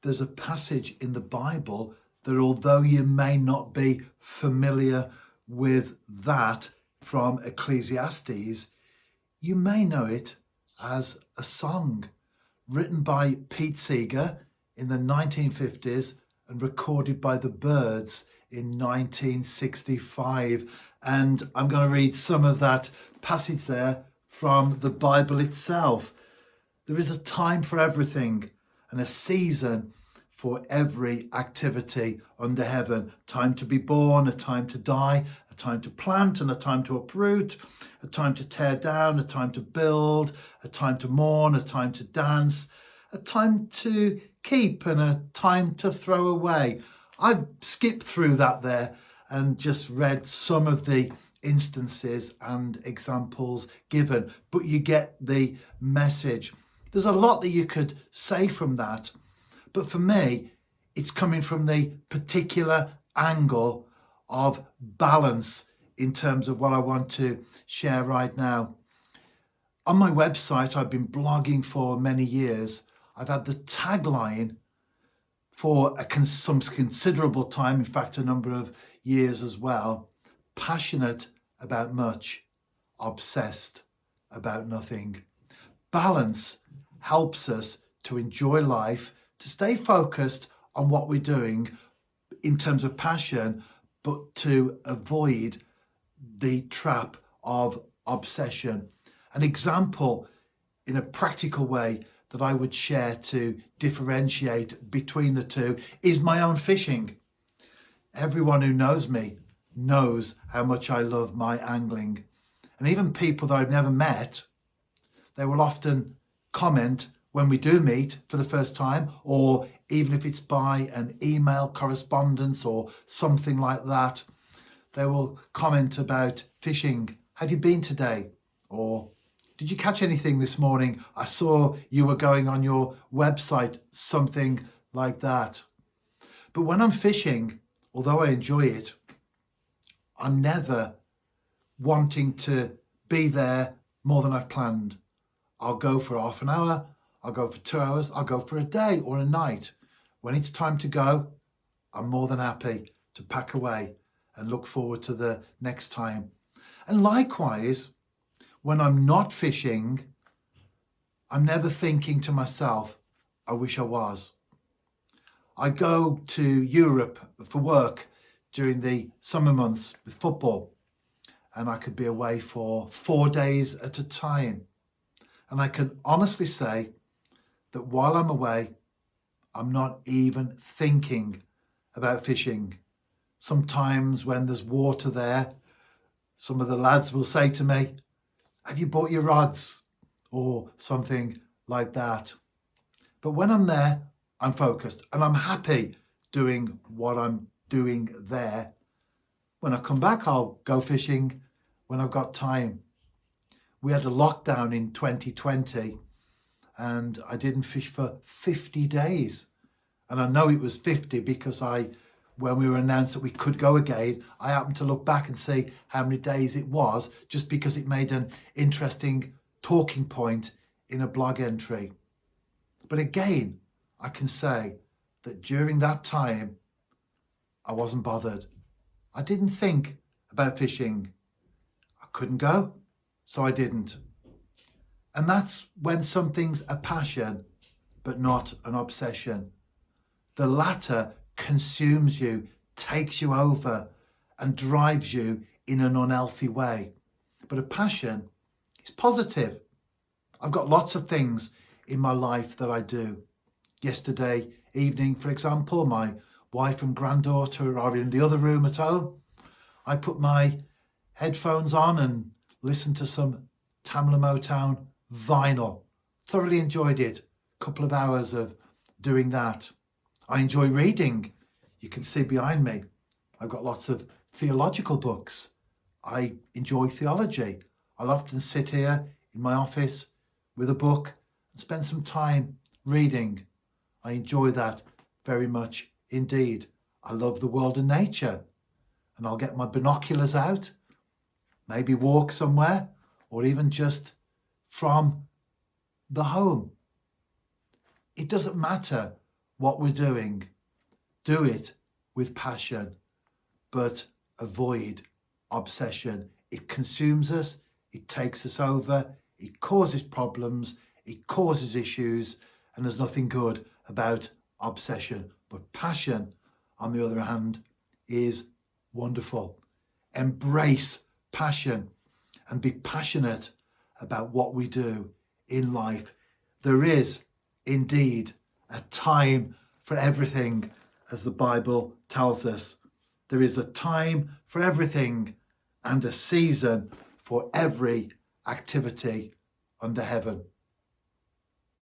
there's a passage in the Bible that, although you may not be familiar with that from Ecclesiastes, you may know it as a song written by Pete Seeger in the 1950s and recorded by the Byrds in 1965. And I'm going to read some of that passage there from the Bible itself. There is a time for everything and a season for every activity under heaven. Time to be born, a time to die, a time to plant and a time to uproot, a time to tear down, a time to build, a time to mourn, a time to dance, a time to keep and a time to throw away. I've skipped through that there and just read some of the instances and examples given, but you get the message. There's a lot that you could say from that, but for me, it's coming from the particular angle of balance in terms of what I want to share right now. On my website, I've been blogging for many years. I've had the tagline for some considerable time, in fact, a number of years as well: passionate about much, obsessed about nothing. Balance helps us to enjoy life, to stay focused on what we're doing in terms of passion, but to avoid the trap of obsession. An example in a practical way that I would share to differentiate between the two is my own fishing. Everyone who knows me knows how much I love my angling. And even people that I've never met, they will often comment when we do meet for the first time, or even if it's by an email correspondence or something like that, they will comment about fishing. Have you been today? Or did you catch anything this morning? I saw you were going on your website, something like that. But when I'm fishing, although I enjoy it, I'm never wanting to be there more than I've planned. I'll go for half an hour, I'll go for 2 hours, I'll go for a day or a night. When it's time to go, I'm more than happy to pack away and look forward to the next time. And likewise, when I'm not fishing, I'm never thinking to myself, I wish I was. I go to Europe for work during the summer months with football, and I could be away for 4 days at a time. And I can honestly say that while I'm away, I'm not even thinking about fishing. Sometimes when there's water there, some of the lads will say to me, have you bought your rods? Or something like that. But when I'm there, I'm focused and I'm happy doing what I'm doing there. When I come back, I'll go fishing when I've got time. We had a lockdown in 2020 and I didn't fish for 50 days. And I know it was 50 because when we were announced that we could go again, I happened to look back and see how many days it was, just because it made an interesting talking point in a blog entry. But again, I can say that during that time, I wasn't bothered. I didn't think about fishing. I couldn't go, so I didn't. And that's when something's a passion, but not an obsession. The latter consumes you, takes you over, and drives you in an unhealthy way. But a passion is positive. I've got lots of things in my life that I do. Yesterday evening, for example, my wife and granddaughter are in the other room at home. I put my headphones on and listened to some Tamla Motown vinyl. Thoroughly enjoyed it. A couple of hours of doing that. I enjoy reading. You can see behind me, I've got lots of theological books. I enjoy theology. I'll often sit here in my office with a book and spend some time reading. I enjoy that very much indeed. I love the world and nature, and I'll get my binoculars out, maybe walk somewhere, or even just from the home. It doesn't matter what we're doing, do it with passion, but avoid obsession. It consumes us, it takes us over, it causes problems, it causes issues, and there's nothing good about obsession. But passion, on the other hand, is wonderful. Embrace passion and be passionate about what we do in life. There is indeed a time for everything, as the Bible tells us. There is a time for everything and a season for every activity under heaven.